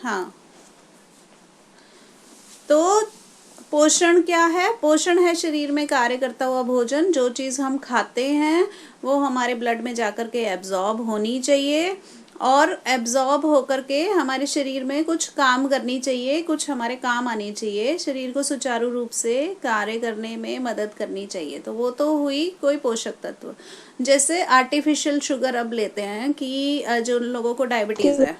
हाँ, तो पोषण क्या है? पोषण है शरीर में कार्य करता हुआ भोजन। जो चीज़ हम खाते हैं वो हमारे ब्लड में जाकर के एब्जॉर्ब होनी चाहिए, और एब्जॉर्ब होकर के हमारे शरीर में कुछ काम करनी चाहिए, कुछ हमारे काम आनी चाहिए, शरीर को सुचारू रूप से कार्य करने में मदद करनी चाहिए। तो वो तो हुई कोई पोषक तत्व। जैसे आर्टिफिशियल शुगर अब लेते हैं कि जो लोगों को डायबिटीज़ है,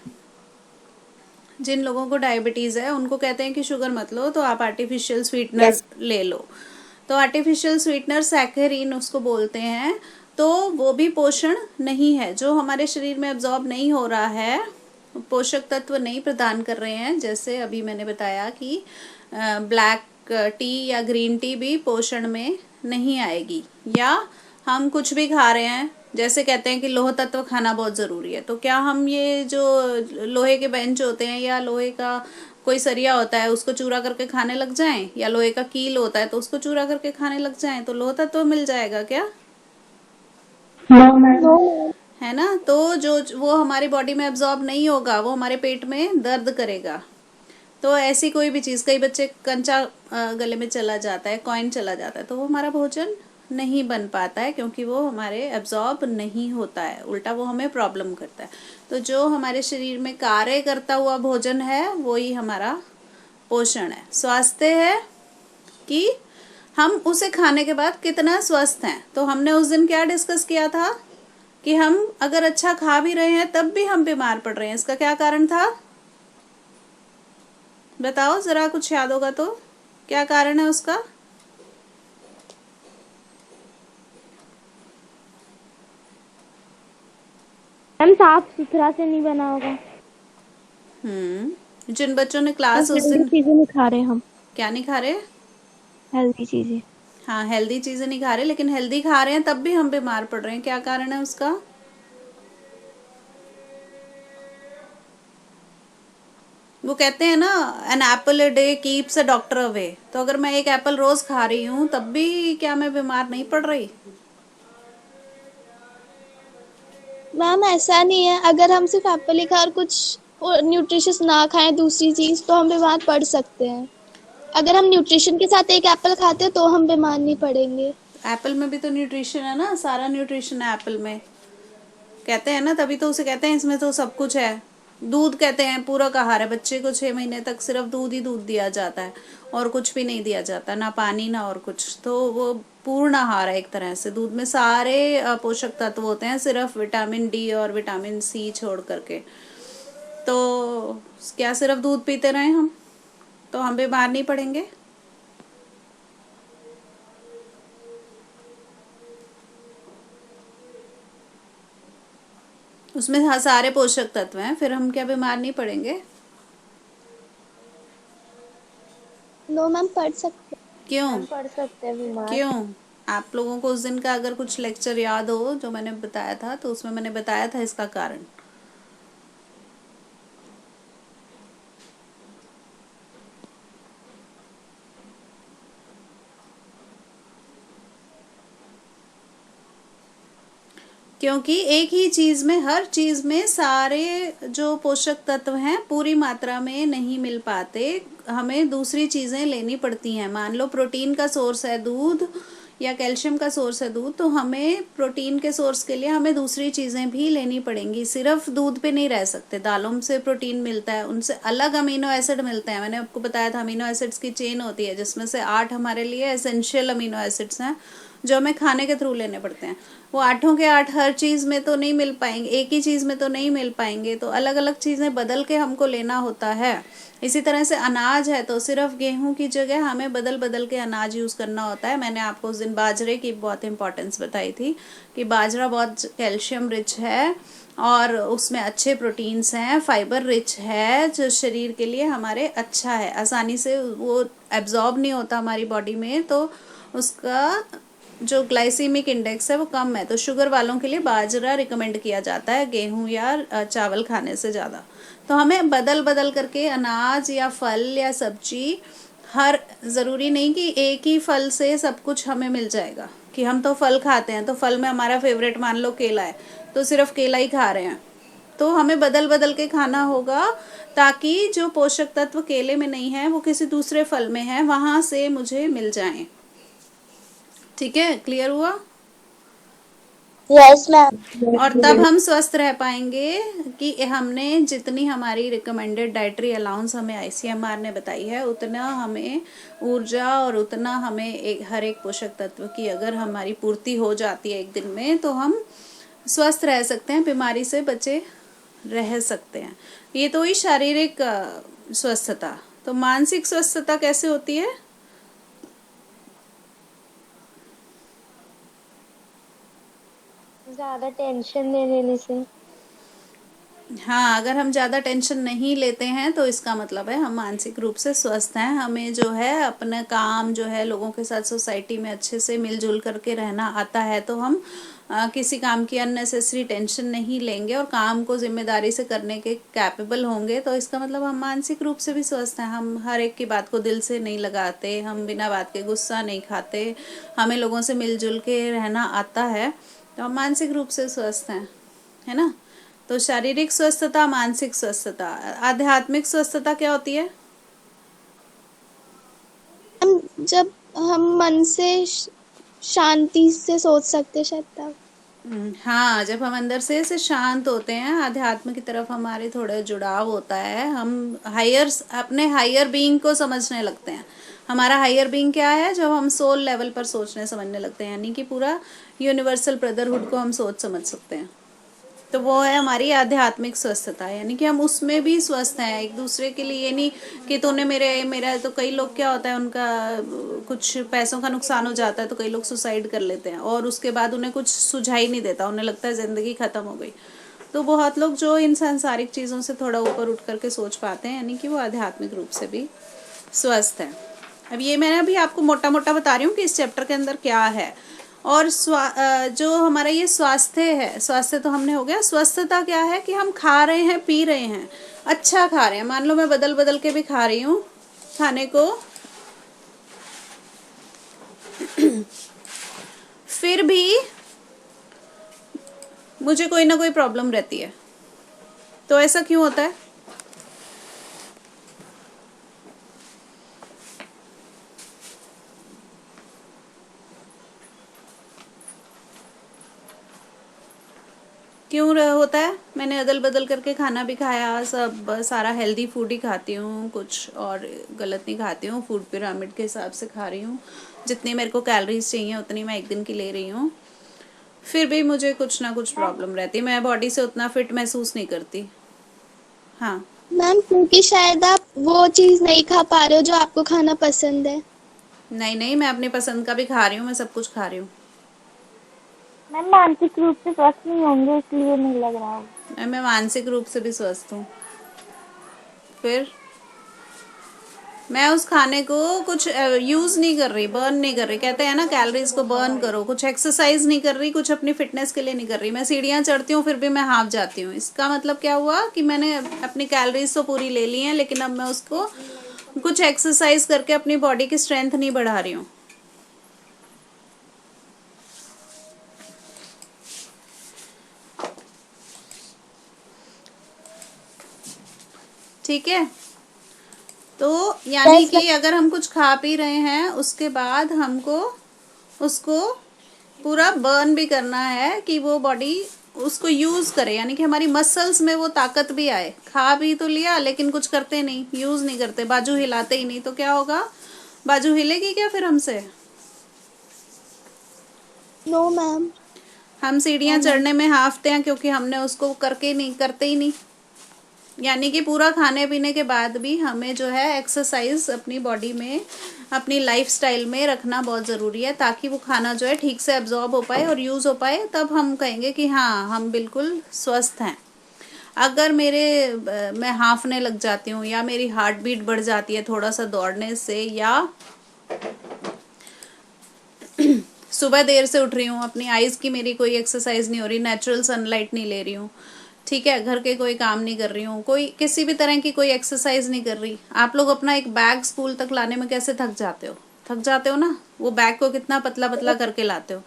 जिन लोगों को डायबिटीज़ है उनको कहते हैं कि शुगर मत लो, तो आप आर्टिफिशियल स्वीटनर यस। ले लो। तो आर्टिफिशियल स्वीटनर सैकरीन उसको बोलते हैं। तो वो भी पोषण नहीं है, जो हमारे शरीर में एब्जॉर्ब नहीं हो रहा है, पोषक तत्व नहीं प्रदान कर रहे हैं। जैसे अभी मैंने बताया कि ब्लैक टी या ग्रीन टी भी पोषण में नहीं आएगी। या हम कुछ भी खा रहे हैं, जैसे कहते हैं कि लोह तत्व खाना बहुत ज़रूरी है, तो क्या हम ये जो लोहे के बेंच होते हैं या लोहे का कोई सरिया होता है उसको चूरा करके खाने लग जाएं, या लोहे का कील होता है तो उसको चूरा करके खाने लग जाएं, तो लोह तत्व मिल जाएगा क्या? No ma'am. है ना? तो जो वो हमारी बॉडी में एब्जॉर्ब नहीं होगा, वो हमारे पेट में दर्द करेगा। तो ऐसी कोई भी चीज़, कई बच्चे कंचा गले में चला जाता है, कॉइन चला जाता है, तो वो हमारा भोजन नहीं बन पाता है, क्योंकि वो हमारे एब्जॉर्ब नहीं होता है, उल्टा वो हमें प्रॉब्लम करता है। तो जो हमारे शरीर में कार्य करता हुआ भोजन है वही हमारा पोषण है। स्वास्थ्य है कि हम उसे खाने के बाद कितना स्वस्थ हैं। तो हमने उस दिन क्या डिस्कस किया था कि हम अगर अच्छा खा भी रहे हैं तब भी हम बीमार पड़ रहे हैं। इसका क्या कारण था? बताओ जरा, कुछ याद होगा तो। क्या कारण है उसका? मैम साफ सुथरा से नहीं बना होगा। जिन बच्चों ने क्लास उस हेल्दी दिन, चीजें नहीं खा रहे हम। क्या नहीं खा रहे? हेल्दी चीजें। हाँ, हेल्दी चीजें नहीं खा रहे, लेकिन हेल्दी खा रहे हैं तब भी हम बीमार पड़ रहे हैं। क्या कारण है उसका? वो कहते हैं ना, an apple a day keeps a doctor away. तो अगर मैं एक एप्पल रोज खा रही हूँ तब भी क्या मैं बीमार नहीं पड़ रही? मैम ऐसा नहीं है, अगर हम सिर्फ एप्पल ही खाकर कुछ न्यूट्रिशियस ना खाएं दूसरी चीज तो हम बीमार पड़ सकते हैं। अगर हम न्यूट्रिशन के साथ एक एप्पल खाते हैं तो हम बीमार नहीं पड़ेंगे। एप्पल में भी तो न्यूट्रिशन है ना, सारा न्यूट्रिशन है एप्पल में। कहते हैं ना, तभी तो उसे कहते हैं इसमें तो सब कुछ है। दूध कहते हैं पूरक आहार है। बच्चे को 6 महीने तक सिर्फ दूध ही दूध दिया जाता है, और कुछ भी नहीं दिया जाता, ना पानी ना और कुछ। तो वो पूर्ण आहार है एक तरह से। दूध में सारे पोषक तत्व होते हैं, सिर्फ विटामिन डी और विटामिन सी छोड़ करके। तो क्या सिर्फ दूध पीते रहे हम तो हम बीमार नहीं पड़ेंगे? उसमें सारे पोषक तत्व हैं, फिर हम क्या बीमार नहीं पड़ेंगे? नो मैम, पढ़ सकते क्यों? हैं। पढ़ सकते हैं बीमार। क्यों? आप लोगों को उस दिन का अगर कुछ लेक्चर याद हो जो मैंने बताया था, तो उसमें मैंने बताया था इसका कारण। क्योंकि एक ही चीज़ में, हर चीज़ में सारे जो पोषक तत्व हैं पूरी मात्रा में नहीं मिल पाते, हमें दूसरी चीज़ें लेनी पड़ती हैं। मान लो प्रोटीन का सोर्स है दूध, या कैल्शियम का सोर्स है दूध, तो हमें प्रोटीन के सोर्स के लिए हमें दूसरी चीज़ें भी लेनी पड़ेंगी। सिर्फ दूध पे नहीं रह सकते। दालों से प्रोटीन मिलता है, उनसे अलग अमीनो एसिड मिलते हैं। मैंने आपको बताया था अमीनो एसिड्स की चेन होती है, जिसमें से 8 हमारे लिए एसेंशियल अमीनो एसिड्स हैं जो हमें खाने के थ्रू लेने पड़ते हैं। वो 8 के 8 हर चीज़ में तो नहीं मिल पाएंगे, एक ही चीज़ में तो नहीं मिल पाएंगे, तो अलग अलग चीज़ें बदल के हमको लेना होता है। इसी तरह से अनाज है तो सिर्फ गेहूं की जगह हमें बदल बदल के अनाज यूज़ करना होता है। मैंने आपको उस दिन बाजरे की बहुत इंपॉर्टेंस बताई थी कि बाजरा बहुत कैल्शियम रिच है, और उसमें अच्छे प्रोटीन्स हैं, फाइबर रिच है, जो शरीर के लिए हमारे अच्छा है। आसानी से वो एब्जॉर्ब नहीं होता हमारी बॉडी में, तो उसका जो ग्लाइसीमिक इंडेक्स है वो कम है। तो शुगर वालों के लिए बाजरा रिकमेंड किया जाता है गेहूं या चावल खाने से ज़्यादा। तो हमें बदल बदल करके अनाज या फल या सब्जी, हर ज़रूरी नहीं कि एक ही फल से सब कुछ हमें मिल जाएगा। कि हम तो फल खाते हैं, तो फल में हमारा फेवरेट मान लो केला है, तो सिर्फ केला ही खा रहे हैं, तो हमें बदल बदल के खाना होगा, ताकि जो पोषक तत्व केले में नहीं है वो किसी दूसरे फल में है, वहां से मुझे मिल जाएं। ठीक है, क्लियर हुआ? Yes ma'am. और तब हम स्वस्थ रह पाएंगे कि हमने जितनी हमारी रिकमेंडेड डाइटरी अलाउंस हमें आईसीएमआर ने बताई है, उतना हमें ऊर्जा और उतना हमें हर एक पोषक तत्व की अगर हमारी पूर्ति हो जाती है एक दिन में, तो हम स्वस्थ रह सकते हैं, बीमारी से बचे रह सकते हैं। ये तो हुई शारीरिक स्वस्थता। तो मानसिक स्वस्थता कैसे होती है? ज्यादा टेंशन नहीं लेने से। हाँ, अगर हम ज़्यादा टेंशन नहीं लेते हैं तो इसका मतलब है हम मानसिक रूप से स्वस्थ हैं। हमें जो है अपना काम जो है, लोगों के साथ सोसाइटी में अच्छे से मिलजुल करके रहना आता है, तो हम किसी काम की अननेसेसरी टेंशन नहीं लेंगे और काम को जिम्मेदारी से करने के कैपेबल होंगे। तो इसका मतलब हम मानसिक रूप से भी स्वस्थ हैं। हम हर एक की बात को दिल से नहीं लगाते, हम बिना बात के गुस्सा नहीं खाते, हमें लोगों से मिलजुल के रहना आता है, तो हम मानसिक रूप से स्वस्थ हैं, है ना? तो शारीरिक स्वस्थता, मानसिक स्वस्थता। आध्यात्मिक स्वस्थता क्या होती है? जब हम मन से शांति से सोच सकते शायद तब। हाँ, जब हम अंदर से शांत होते हैं, आध्यात्म की तरफ हमारे थोड़े जुड़ाव होता है, हम अपने हायर बीइंग को समझने लगते हैं। हमारा हायर बीइंग क्या है? जब हम सोल लेवल पर सोचने समझने लगते हैं, यानी कि पूरा यूनिवर्सल ब्रदरहुड को हम सोच समझ सकते हैं। तो वो है हमारी आध्यात्मिक स्वस्थता, यानी कि हम उसमें भी स्वस्थ हैं। एक दूसरे के लिए, ये नहीं कि तूने मेरा तो कई लोग क्या होता है, उनका कुछ पैसों का नुकसान हो जाता है तो कई लोग सुसाइड कर लेते हैं और उसके बाद उन्हें कुछ सुझाई नहीं देता, उन्हें लगता है जिंदगी खत्म हो गई। तो बहुत लोग जो इन सांसारिक चीज़ों से थोड़ा ऊपर उठ करके सोच पाते हैं, यानी कि वो आध्यात्मिक रूप से भी स्वस्थ है। अब ये मैंने अभी आपको मोटा मोटा बता रही हूँ कि इस चैप्टर के अंदर क्या है। और जो हमारा ये स्वास्थ्य है, स्वास्थ्य तो हमने हो गया। स्वस्थता क्या है? कि हम खा रहे हैं, पी रहे हैं, अच्छा खा रहे हैं। मान लो मैं बदल बदल के भी खा रही हूँ खाने को, फिर भी मुझे कोई ना कोई प्रॉब्लम रहती है। तो ऐसा क्यों होता है? क्यों होता है? मैंने अदल बदल करके खाना भी खाया, सब सारा हेल्दी फूड ही खाती हूँ, कुछ और गलत नहीं खाती हूँ, फूड पिरामिड के हिसाब से खा रही हूँ, जितनी मेरे को कैलोरीज चाहिए उतनी मैं एक दिन की ले रही हूँ, फिर भी मुझे कुछ ना कुछ प्रॉब्लम रहती है, मैं बॉडी से उतना फिट महसूस नहीं करती। हाँ मैम, क्योंकि शायद आप वो चीज़ नहीं खा पा रहे हो जो आपको खाना पसंद है। नहीं नहीं, मैं अपनी पसंद का भी खा रही हूँ, मैं सब कुछ खा रही हूँ। मैम मानसिक रूप से स्वस्थ नहीं होंगे इसलिए नहीं लग रहा होगा। मैं मानसिक रूप से भी स्वस्थ हूँ। फिर मैं उस खाने को कुछ यूज नहीं कर रही, बर्न नहीं कर रही। कहते हैं ना कैलोरीज को बर्न करो। कुछ एक्सरसाइज नहीं कर रही, कुछ अपनी फिटनेस के लिए नहीं कर रही। मैं सीढ़ियाँ चढ़ती हूँ फिर भी मैं हाफ जाती हूँ। इसका मतलब क्या हुआ? कि मैंने अपनी कैलोरीज तो पूरी ले ली हैं, लेकिन अब मैं उसको कुछ एक्सरसाइज करके अपनी बॉडी की स्ट्रेंथ नहीं बढ़ा रही हूँ। ठीक है, तो यानी कि अगर हम कुछ खा पी रहे हैं, उसके बाद हमको उसको पूरा बर्न भी करना है कि वो बॉडी उसको यूज करे, यानी कि हमारी मसल्स में वो ताकत भी आए। खा भी तो लिया लेकिन कुछ करते नहीं, यूज नहीं करते, बाजू हिलाते ही नहीं, तो क्या होगा? बाजू हिलेगी क्या फिर हमसे? No ma'am. हम सीढ़ियाँ चढ़ने में हाफते हैं क्योंकि हमने उसको करते ही नहीं। यानी कि पूरा खाने पीने के बाद भी हमें जो है एक्सरसाइज अपनी बॉडी में, अपनी लाइफस्टाइल में रखना बहुत ज़रूरी है, ताकि वो खाना जो है ठीक से एब्जॉर्ब हो पाए और यूज़ हो पाए। तब हम कहेंगे कि हाँ, हम बिल्कुल स्वस्थ हैं। अगर मैं हांफने लग जाती हूँ, या मेरी हार्ट बीट बढ़ जाती है थोड़ा सा दौड़ने से, या सुबह देर से उठ रही हूँ, अपनी आइज़ की मेरी कोई एक्सरसाइज नहीं हो रही, नेचुरल सनलाइट नहीं ले रही हूँ, ठीक है, घर के कोई काम नहीं कर रही हूँ, कोई किसी भी तरह की कोई एक्सरसाइज नहीं कर रही। आप लोग अपना एक बैग स्कूल तक लाने में कैसे थक जाते हो? थक जाते हो ना? वो बैग को कितना पतला पतला करके लाते हो।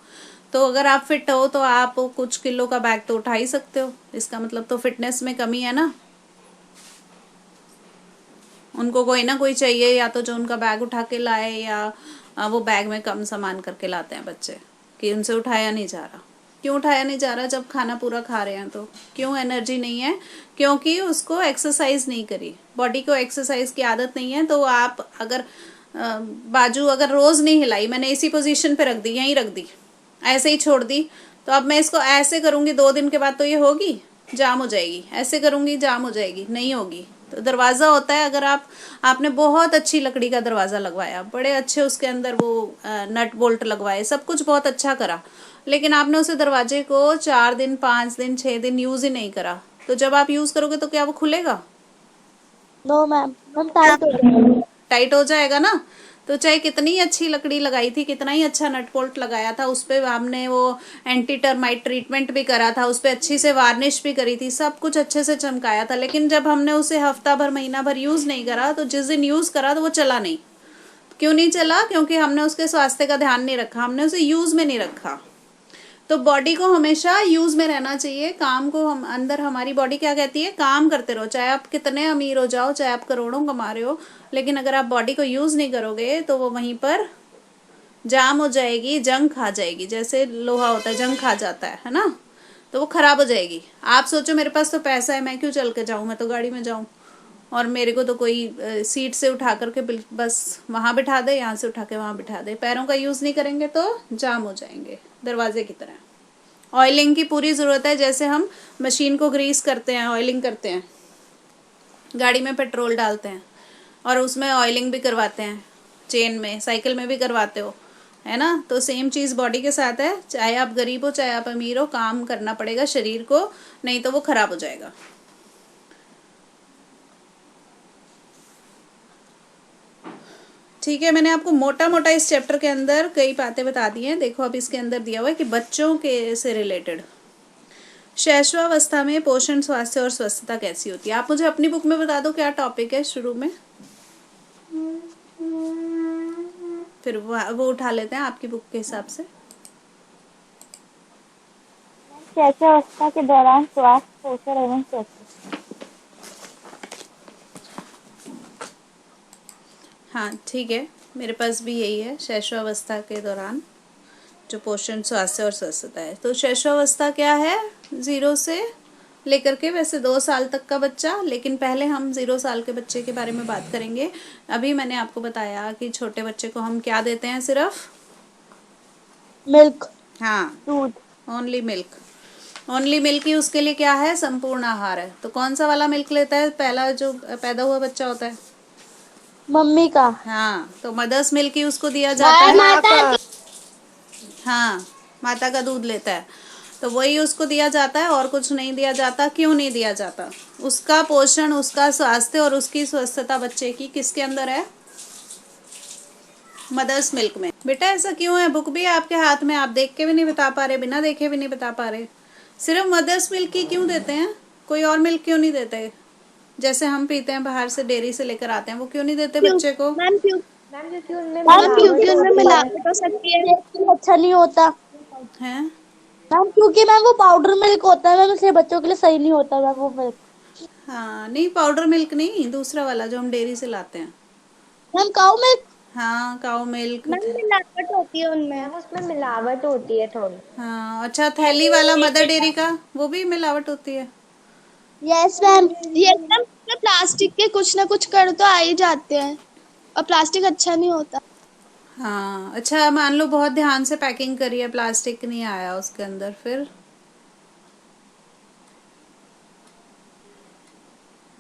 तो अगर आप फिट हो तो आप कुछ किलो का बैग तो उठा ही सकते हो, इसका मतलब तो फिटनेस में कमी है ना। उनको कोई ना कोई चाहिए, या तो जो उनका बैग उठा के लाए, या वो बैग में कम सामान करके लाते हैं बच्चे कि उनसे उठाया नहीं जा रहा। क्यों उठाया नहीं जा रहा? जब खाना पूरा खा रहे हैं तो क्यों एनर्जी नहीं है? क्योंकि उसको एक्सरसाइज नहीं करी, बॉडी को एक्सरसाइज की आदत नहीं है। तो आप अगर बाजू अगर रोज नहीं हिलाई, मैंने इसी पोजीशन पे रख दी, यहीं रख दी, ऐसे ही छोड़ दी, तो अब मैं इसको ऐसे करूंगी 2 दिन के बाद तो ये होगी, जाम हो जाएगी। ऐसे करूंगी जाम हो जाएगी, नहीं होगी। तो दरवाज़ा होता है, अगर आपने बहुत अच्छी लकड़ी का दरवाज़ा लगवाया, बड़े अच्छे उसके अंदर वो नट बोल्ट लगवाए, सब कुछ बहुत अच्छा करा, लेकिन आपने उसे दरवाजे को 4 दिन 5 दिन 6 दिन यूज़ ही नहीं करा, तो जब आप यूज़ करोगे तो क्या वो खुलेगा? नो मैम, मैम टाइट हो जाएगा। टाइट हो जाएगा ना। तो चाहे कितनी अच्छी लकड़ी लगाई थी, कितना ही अच्छा नट बोल्ट लगाया था, उस पर हमने वो एंटी टर्माइट ट्रीटमेंट भी करा था, उस पर अच्छी से वार्निश भी करी थी, सब कुछ अच्छे से चमकाया था, लेकिन जब हमने उसे हफ्ता भर महीना भर यूज़ नहीं करा, तो जिस दिन यूज़ करा तो वो चला नहीं। क्यों नहीं चला? क्योंकि हमने उसके स्वास्थ्य का ध्यान नहीं रखा, हमने उसे यूज़ में नहीं रखा। तो बॉडी को हमेशा यूज में रहना चाहिए। काम को हम अंदर, हमारी बॉडी क्या कहती है? काम करते रहो, चाहे आप कितने अमीर हो जाओ, चाहे आप करोड़ों कमा रहे हो, लेकिन अगर आप बॉडी को यूज नहीं करोगे तो वो वहीं पर जाम हो जाएगी, जंग खा जाएगी। जैसे लोहा होता है, जंग खा जाता है ना, तो वो खराब हो जाएगी। आप सोचो मेरे पास तो पैसा है, मैं क्यों चल के जाऊं, मैं तो गाड़ी में जाऊं, और मेरे को तो कोई सीट से उठा करके बस वहां बिठा दे, यहाँ से उठा के वहां बिठा दे। पैरों का यूज नहीं करेंगे तो जाम हो जाएंगे, दरवाजे की तरह। ऑयलिंग की पूरी ज़रूरत है। जैसे हम मशीन को ग्रीस करते हैं, ऑयलिंग करते हैं, गाड़ी में पेट्रोल डालते हैं और उसमें ऑयलिंग भी करवाते हैं, चेन में, साइकिल में भी करवाते हो, है ना। तो सेम चीज़ बॉडी के साथ है, चाहे आप गरीब हो चाहे आप अमीर हो, काम करना पड़ेगा शरीर को, नहीं तो वो खराब हो जाएगा। ठीक है, मैंने आपको मोटा मोटा इस चैप्टर के अंदर कई बातें बता दी हैं। देखो अब इसके अंदर दिया हुआ है कि बच्चों के से रिलेटेड शैशवावस्था में पोषण, स्वास्थ्य और स्वस्थता कैसी होती है। आप मुझे अपनी बुक में बता दो क्या टॉपिक है शुरू में, फिर वो उठा लेते हैं आपकी बुक के हिसाब से। शैशवावस्था के दौरान स्वास्थ्य, पोषण एवं स्वच्छता। हाँ ठीक है, मेरे पास भी यही है, शैशवावस्था के दौरान जो पोषण, स्वास्थ्य और स्वस्थता है। तो शैशवावस्था क्या है? 0 से लेकर के वैसे 2 साल तक का बच्चा, लेकिन पहले हम 0 साल के बच्चे के बारे में बात करेंगे। अभी मैंने आपको बताया कि छोटे बच्चे को हम क्या देते हैं? सिर्फ मिल्क, हाँ, दूध, ओनली मिल्क। ओनली मिल्क ही उसके लिए क्या है? संपूर्ण आहार है। तो कौन सा वाला मिल्क लेता है पहला जो पैदा हुआ बच्चा होता है? मम्मी का। हाँ, तो मदर्स मिल्क ही उसको दिया जाता है। माता हाँ, माता का दूध लेता है, तो वही उसको दिया जाता है, और कुछ नहीं दिया जाता। क्यों नहीं दिया जाता? उसका पोषण, उसका स्वास्थ्य और उसकी स्वस्थता बच्चे की किसके अंदर है? मदर्स मिल्क में। बेटा ऐसा क्यों है? बुक भी है आपके हाथ में, आप देख के भी नहीं बता पा रहे, बिना देखे भी नहीं बता पा रहे। सिर्फ मदर्स मिल्क ही क्यों देते हैं? कोई और मिल्क क्यों नहीं देते? जैसे हम पीते हैं बाहर से, डेयरी से लेकर आते हैं, वो क्यों नहीं देते बच्चे को? मैम क्योंकि उनमें क्योंकि उनमें मिलावट हो सकती है, अच्छा नहीं होता है मैम, क्योंकि मैम वो पाउडर मिल्क होता है मैम, इसलिए बच्चों के लिए सही नहीं होता मैम वो मिल्क। हाँ, नहीं पाउडर मिल्क नहीं, दूसरा वाला जो हम डेयरी से लाते हैं। मैम काऊ मिल्क। हाँ, काऊ मिल्क। मैम मिलावट होती है उनमें। मैम उसमें मिलावट होती है थोड़ी। हाँ, अच्छा, थैली वाला मदर डेयरी का वो भी मिलावट होती है। यस मैम, ये मैम प्लास्टिक के कुछ ना कुछ कर तो आ ही जाते हैं, और प्लास्टिक अच्छा नहीं होता। हाँ, अच्छा, मान लो बहुत ध्यान से पैकिंग करी है, प्लास्टिक नहीं आया उसके अंदर, फिर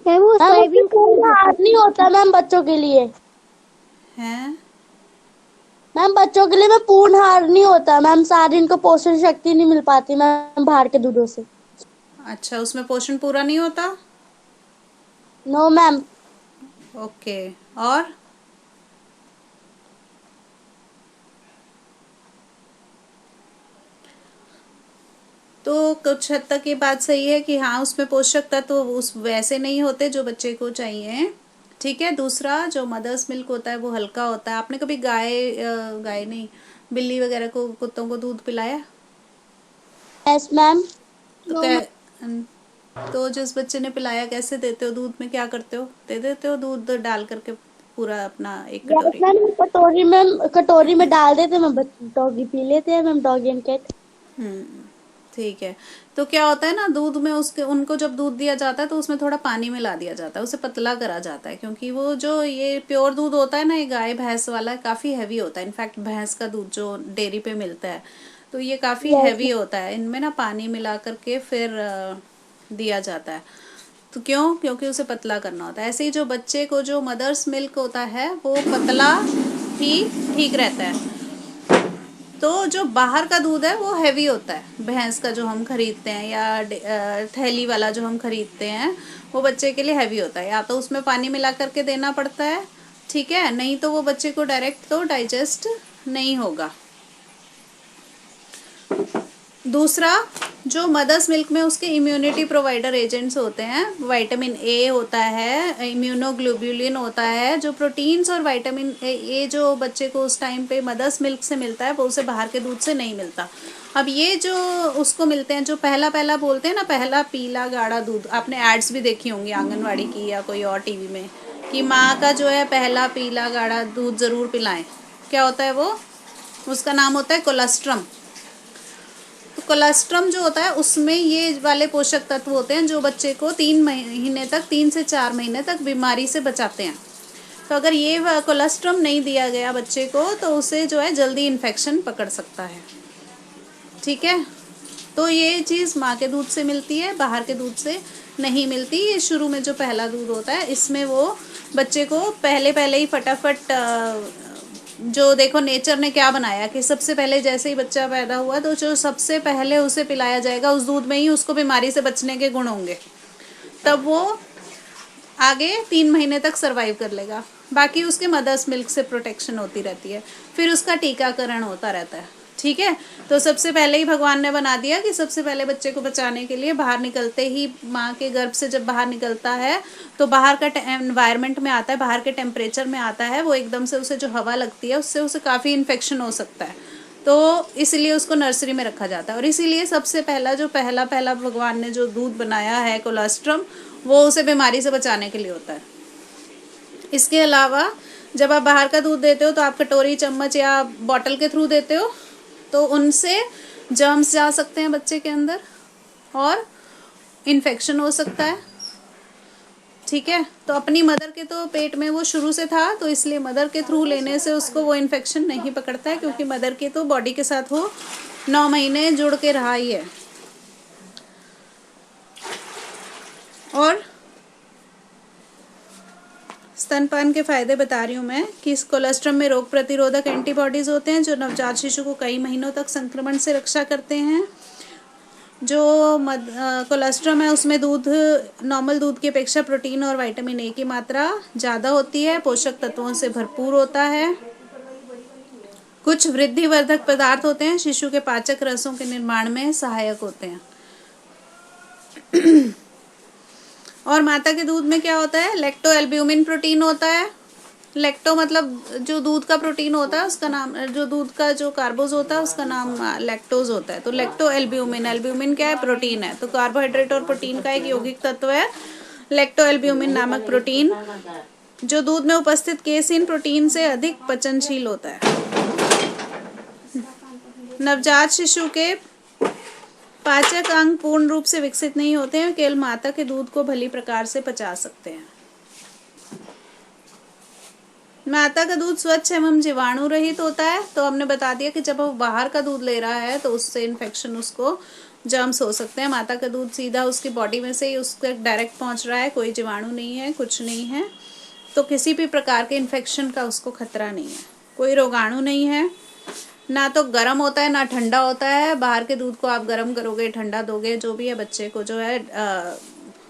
वो नहीं होता मैम बच्चों के लिए। है। मैम बच्चों के लिए मैं पूर्ण आहार नहीं होता मैम, सारी इनको पोषण शक्ति नहीं मिल पाती मैम बाहर के दूधों से। अच्छा, उसमें पोषण पूरा नहीं होता? No ma'am. ओके, और तो कुछ हद तक ये बात सही है कि हाँ, उसमें पोषक तत्व उस वैसे नहीं होते जो बच्चे को चाहिए। ठीक है। दूसरा जो मदर्स मिल्क होता है वो हल्का होता है। आपने कभी गाय नहीं, बिल्ली वगैरह को, कुत्तों को दूध पिलाया? Yes ma'am. तो तो जिस बच्चे ने पिलाया कैसे देते हो? दूध में क्या करते हो? दे देते हो दूध डाल करके पूरा अपना एक यस कटोरी? मैम, कटोरी में डाल देते मैम, डॉगी पी लेते हैं मैम, डॉगी एंड कैट। ठीक है। तो क्या होता है ना, दूध में उसके उनको जब दूध दिया जाता है तो उसमें थोड़ा पानी मिला दिया जाता है, उसे पतला करा जाता है, क्योंकि वो जो ये प्योर दूध होता है ना, ये गाय भैंस वाला काफ़ी हैवी होता है। इनफैक्ट भैंस का दूध जो डेयरी पे मिलता है तो ये काफ़ी यस हैवी होता है। इनमें ना पानी मिला करके फिर दिया जाता है। तो क्यों? क्योंकि उसे पतला करना होता है। ऐसे ही जो बच्चे को जो मदर्स मिल्क होता है वो पतला ही ठीक रहता है। तो जो बाहर का दूध है वो हैवी होता है। भैंस का जो हम खरीदते हैं या थैली वाला जो हम खरीदते हैं वो बच्चे के लिए हैवी होता है। या तो उसमें पानी मिला करके देना पड़ता है, ठीक है, नहीं तो वो बच्चे को डायरेक्ट तो डाइजेस्ट नहीं होगा। दूसरा, जो मदर्स मिल्क में उसके इम्यूनिटी प्रोवाइडर एजेंट्स होते हैं, विटामिन ए होता है, इम्यूनोग्लोब्युलिन होता है, जो प्रोटीन्स और विटामिन ए जो बच्चे को उस टाइम पे मदर्स मिल्क से मिलता है वो उसे बाहर के दूध से नहीं मिलता। अब ये जो उसको मिलते हैं, जो पहला पहला बोलते हैं ना, पहला पीला गाढ़ा दूध, आपने एड्स भी देखी होंगी आंगनवाड़ी की या कोई और टीवी में, कि माँ का जो है पहला पीला गाढ़ा दूध ज़रूर पिलाएं। क्या होता है वो? उसका नाम होता है कोलेस्ट्रम। तो कोलेस्ट्रम जो होता है उसमें ये वाले पोषक तत्व होते हैं जो बच्चे को 3 महीने तक, 3 से 4 महीने तक बीमारी से बचाते हैं। तो अगर ये कोलेस्ट्रम नहीं दिया गया बच्चे को तो उसे जो है जल्दी इन्फेक्शन पकड़ सकता है, ठीक है। तो ये चीज़ माँ के दूध से मिलती है, बाहर के दूध से नहीं मिलती। ये शुरू में जो पहला दूध होता है इसमें वो बच्चे को पहले पहले ही फटाफट जो देखो नेचर ने क्या बनाया कि सबसे पहले जैसे ही बच्चा पैदा हुआ तो जो सबसे पहले उसे पिलाया जाएगा उस दूध में ही उसको बीमारी से बचने के गुण होंगे, तब वो आगे 3 महीने तक सरवाइव कर लेगा। बाकी उसके मदर्स मिल्क से प्रोटेक्शन होती रहती है, फिर उसका टीकाकरण होता रहता है, ठीक है। तो सबसे पहले ही भगवान ने बना दिया कि सबसे पहले बच्चे को बचाने के लिए बाहर निकलते ही, माँ के गर्भ से जब बाहर निकलता है तो बाहर का एनवायरनमेंट में आता है, बाहर के टेम्परेचर में आता है, वो एकदम से उसे जो हवा लगती है उससे उसे काफ़ी इन्फेक्शन हो सकता है। तो इसलिए उसको नर्सरी में रखा जाता है। और इसीलिए सबसे पहला जो पहला भगवान ने जो दूध बनाया है कोलेस्ट्रम, वो उसे बीमारी से बचाने के लिए होता है। इसके अलावा जब आप बाहर का दूध देते हो तो आप कटोरी, चम्मच या बॉटल के थ्रू देते हो तो उनसे जर्म्स जा सकते हैं बच्चे के अंदर और इन्फेक्शन हो सकता है, ठीक है। तो अपनी मदर के तो पेट में वो शुरू से था तो इसलिए मदर के थ्रू लेने से उसको वो इन्फेक्शन नहीं पकड़ता है, क्योंकि मदर के तो बॉडी के साथ वो 9 महीने जुड़ के रहा ही है। और स्तनपान के फायदे बता रही हूँ मैं कि इस कोलेस्ट्रम में रोग प्रतिरोधक एंटीबॉडीज होते हैं जो नवजात शिशु को कई महीनों तक संक्रमण से रक्षा करते हैं। जो कोलेस्ट्रम है उसमें नॉर्मल दूध की अपेक्षा प्रोटीन और विटामिन ए की मात्रा ज़्यादा होती है, पोषक तत्वों से भरपूर होता है। कुछ वृद्धिवर्धक पदार्थ होते हैं, शिशु के पाचक रसों के निर्माण में सहायक होते हैं। और माता के दूध में क्या होता है? लैक्टो एल्ब्यूमिन प्रोटीन होता है। लैक्टो मतलब जो दूध का प्रोटीन होता है उसका नाम, जो दूध का जो कार्बोज होता है उसका नाम लैक्टोज होता है। तो लैक्टो एल्ब्यूमिन, एल्ब्यूमिन क्या है? प्रोटीन है। तो कार्बोहाइड्रेट और प्रोटीन का एक यौगिक तत्व है लैक्टो एल्ब्यूमिन नामक प्रोटीन, जो दूध में उपस्थित केसिन प्रोटीन से अधिक पचनशील होता है। नवजात शिशु के पाचक अंग पूर्ण रूप से विकसित नहीं होते हैं, केवल माता के दूध को भली प्रकार से पचा सकते हैं। माता का दूध स्वच्छ एवं जीवाणु रहित होता है। तो हमने बता दिया कि जब वो बाहर का दूध ले रहा है तो उससे इन्फेक्शन, उसको जर्म्स हो सकते हैं। माता का दूध सीधा उसकी बॉडी में से ही उसको डायरेक्ट पहुंच रहा है, कोई जीवाणु नहीं है, कुछ नहीं है, तो किसी भी प्रकार के इन्फेक्शन का उसको खतरा नहीं है, कोई रोगाणु नहीं है। ना तो गर्म होता है ना ठंडा होता है। बाहर के दूध को आप गर्म करोगे, ठंडा दोगे, जो भी है, बच्चे को जो है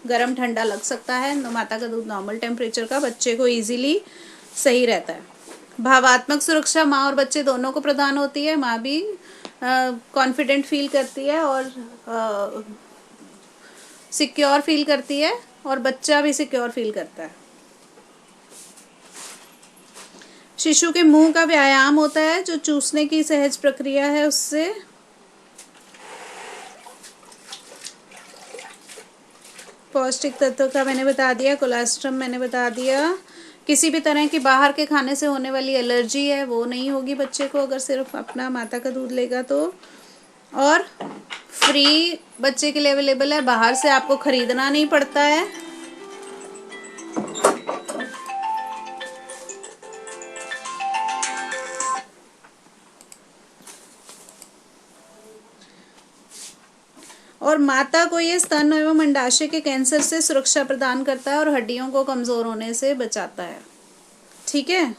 गर्म ठंडा लग सकता है। तो माता का दूध नॉर्मल टेम्परेचर का बच्चे को इजीली सही रहता है। भावात्मक सुरक्षा माँ और बच्चे दोनों को प्रदान होती है। माँ भी कॉन्फिडेंट फील करती है और सिक्योर फील करती है और बच्चा भी सिक्योर फील करता है। शिशु के मुंह का व्यायाम होता है, जो चूसने की सहज प्रक्रिया है उससे पौष्टिक तत्व का मैंने बता दिया, कोलेस्ट्रम मैंने बता दिया। किसी भी तरह की बाहर के खाने से होने वाली एलर्जी है वो नहीं होगी बच्चे को अगर सिर्फ अपना माता का दूध लेगा तो। और फ्री बच्चे के लिए अवेलेबल है, बाहर से आपको खरीदना नहीं पड़ता है। और माता को ये स्तन एवं अंडाशय के कैंसर से सुरक्षा प्रदान करता है और हड्डियों को कमजोर होने से बचाता है। ठीक है,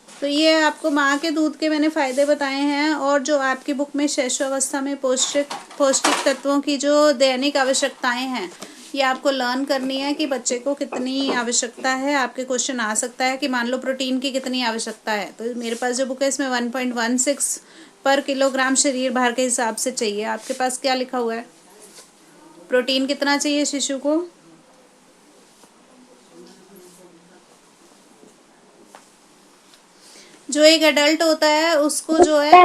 तो ये आपको माँ के दूध के मैंने फायदे बताए हैं। और जो आपकी बुक में शैशवावस्था में पौष्टिक तत्वों की जो दैनिक आवश्यकताएं हैं ये आपको लर्न करनी है कि बच्चे को कितनी आवश्यकता है। आपके क्वेश्चन आ सकता है कि मान लो प्रोटीन की कितनी आवश्यकता है, तो मेरे पास जो बुक है इसमें 1.16 पर किलोग्राम शरीर भार के हिसाब से चाहिए। आपके पास क्या लिखा हुआ है, प्रोटीन कितना चाहिए शिशु को? जो एक एडल्ट होता है उसको जो है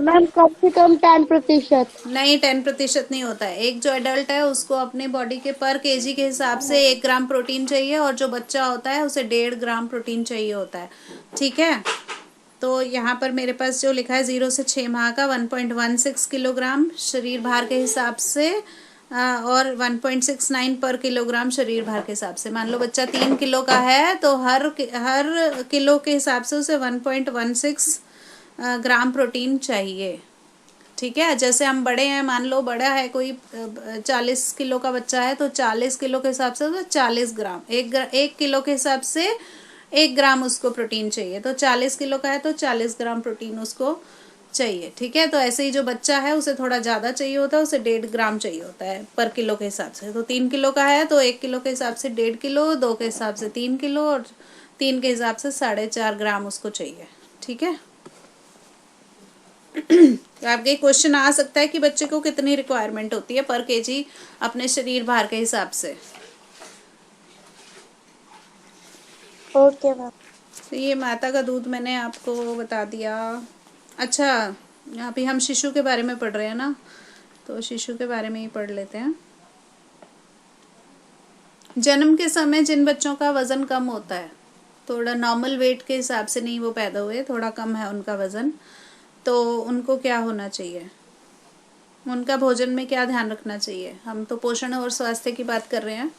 मैम कम से कम 10%। नहीं, 10% नहीं होता है। एक जो एडल्ट है उसको अपने बॉडी के पर केजी के हिसाब से 1 ग्राम प्रोटीन चाहिए और जो बच्चा होता है उसे 1.5 ग्राम प्रोटीन चाहिए होता है। ठीक है, तो यहाँ पर मेरे पास जो लिखा है 0 से 6 माह का 1.16 किलोग्राम शरीर भार के हिसाब से और 1.69 पर किलोग्राम शरीर भार के हिसाब से। मान लो बच्चा 3 किलो का है तो हर किलो के हिसाब से उसे 1.16 ग्राम प्रोटीन चाहिए। ठीक है, जैसे हम बड़े हैं, मान लो बड़ा है कोई 40 किलो का बच्चा है तो 40 किलो के हिसाब से 40 ग्राम, 1 किलो के हिसाब से 1 ग्राम उसको प्रोटीन चाहिए। तो 40 किलो का है तो 40 ग्राम प्रोटीन उसको चाहिए। ठीक है, तो ऐसे ही जो बच्चा है उसे थोड़ा ज़्यादा चाहिए होता है, उसे 1.5 ग्राम चाहिए होता है पर किलो के हिसाब से। तो 3 किलो का है तो 1 किलो के हिसाब से 1.5 किलो, 2 के हिसाब से 3 किलो और 3 के हिसाब से 4.5 ग्राम उसको चाहिए। ठीक है, तो आपके क्वेश्चन आ सकता है कि बच्चे को कितनी रिक्वायरमेंट होती है पर केजी अपने शरीर भार के हिसाब से। Okay ma'am. तो ये माता का दूध मैंने आपको बता दिया। अच्छा, अभी हम शिशु के बारे में पढ़ रहे हैं ना, तो शिशु के बारे में ही पढ़ लेते हैं। जन्म के समय जिन बच्चों का वजन कम होता है, थोड़ा नॉर्मल वेट के हिसाब से नहीं वो पैदा हुए, थोड़ा कम है उनका वजन, तो उनको क्या होना चाहिए, उनका भोजन में क्या ध्यान रखना चाहिए? हम तो पोषण और स्वास्थ्य की बात कर रहे हैं।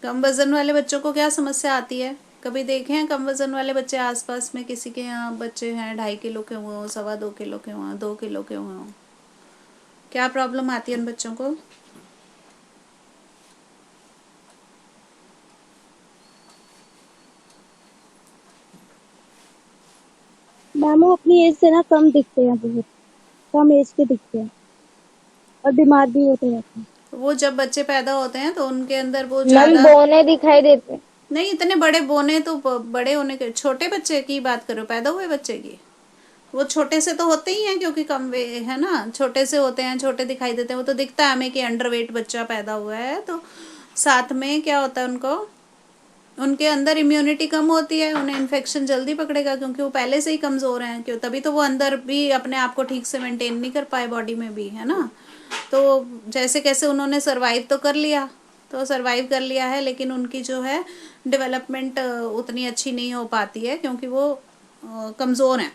कम वजन वाले बच्चों को क्या समस्या आती है? कभी देखे हैं कम वजन वाले बच्चे आसपास में किसी के यहाँ बच्चे हैं 2.5 किलो के हुए हों, 2.25 किलो के हुए हों, 2 किलो के हुए हों? क्या प्रॉब्लम आती है उन बच्चों को? मैम वो अपनी एज से ना कम दिखते हैं, बहुत कम एज के दिखते हैं और बीमार भी होते हैं। वो जब बच्चे पैदा होते हैं तो उनके अंदर वो मैम ज्यादा बोने दिखाई देते हैं। नहीं, इतने बड़े बोने तो बड़े होने के, छोटे बच्चे की बात करो, पैदा हुए बच्चे की, वो छोटे से तो होते ही हैं क्योंकि कम वे है ना, छोटे से होते हैं, छोटे दिखाई देते हैं। वो तो दिखता है हमें कि अंडरवेट बच्चा पैदा हुआ है, तो साथ में क्या होता है उनको, उनके अंदर इम्यूनिटी कम होती है, उन्हें इन्फेक्शन जल्दी पकड़ेगा क्योंकि वो पहले से ही कमज़ोर हैं। क्यों, तभी तो वो अंदर भी अपने आप को ठीक से मेंटेन नहीं कर पाए बॉडी में भी, है ना। तो जैसे कैसे उन्होंने सरवाइव तो कर लिया, तो सरवाइव कर लिया है, लेकिन उनकी जो है डेवलपमेंट उतनी अच्छी नहीं हो पाती है क्योंकि वो कमज़ोर हैं।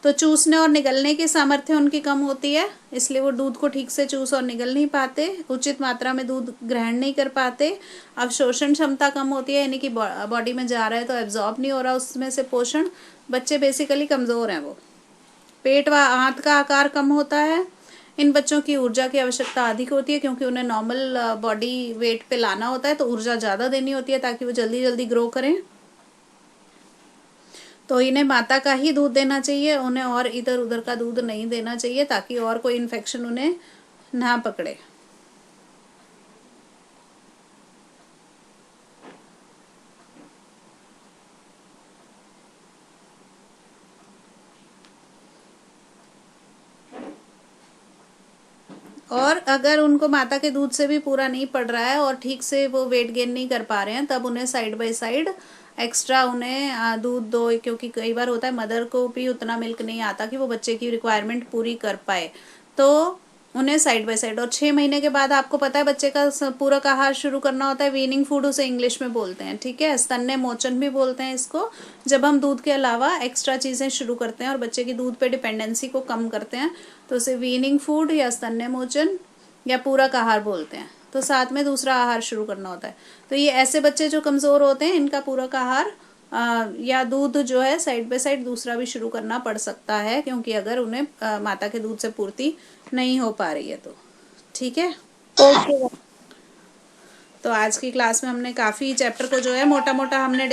तो चूसने और निगलने की सामर्थ्य उनकी कम होती है, इसलिए वो दूध को ठीक से चूस और निगल नहीं पाते, उचित मात्रा में दूध ग्रहण नहीं कर पाते। अवशोषण क्षमता कम होती है, यानी कि बॉडी में जा रहा है तो एब्जॉर्ब नहीं हो रहा उसमें से पोषण। बच्चे बेसिकली कमज़ोर हैं वो। पेट व आंत का आकार कम होता है। इन बच्चों की ऊर्जा की आवश्यकता अधिक होती है क्योंकि उन्हें नॉर्मल बॉडी वेट पे लाना होता है, तो ऊर्जा ज़्यादा देनी होती है ताकि वो जल्दी जल्दी ग्रो करें। तो इन्हें माता का ही दूध देना चाहिए, उन्हें और इधर उधर का दूध नहीं देना चाहिए ताकि और कोई इन्फेक्शन उन्हें ना पकड़े। और अगर उनको माता के दूध से भी पूरा नहीं पड़ रहा है और ठीक से वो वेट गेन नहीं कर पा रहे हैं, तब उन्हें साइड बाय साइड एक्स्ट्रा उन्हें दूध दो, क्योंकि कई बार होता है मदर को भी उतना मिल्क नहीं आता कि वो बच्चे की रिक्वायरमेंट पूरी कर पाए, तो उन्हें साइड बाय साइड। और 6 महीने के बाद आपको पता है बच्चे का पूरक आहार शुरू करना होता है। वीनिंग फूड उसे इंग्लिश में बोलते हैं, ठीक है, स्तन्य मोचन भी बोलते हैं इसको, जब हम दूध के अलावा एक्स्ट्रा चीज़ें शुरू करते हैं और बच्चे की दूध पे डिपेंडेंसी को कम करते हैं, तो उसे वीनिंग फूड या स्तन्य मोचन या पूरक आहार बोलते हैं। तो साथ में दूसरा आहार शुरू करना होता है। तो ये ऐसे बच्चे जो कमज़ोर होते हैं, इनका पूरक आहार या दूध जो है साइड बाय साइड दूसरा भी शुरू करना पड़ सकता है, क्योंकि अगर उन्हें माता के दूध से पूर्ति नहीं हो पा रही है तो। ठीक है, ओके। तो आज की क्लास में हमने काफ़ी चैप्टर को जो है मोटा मोटा हमने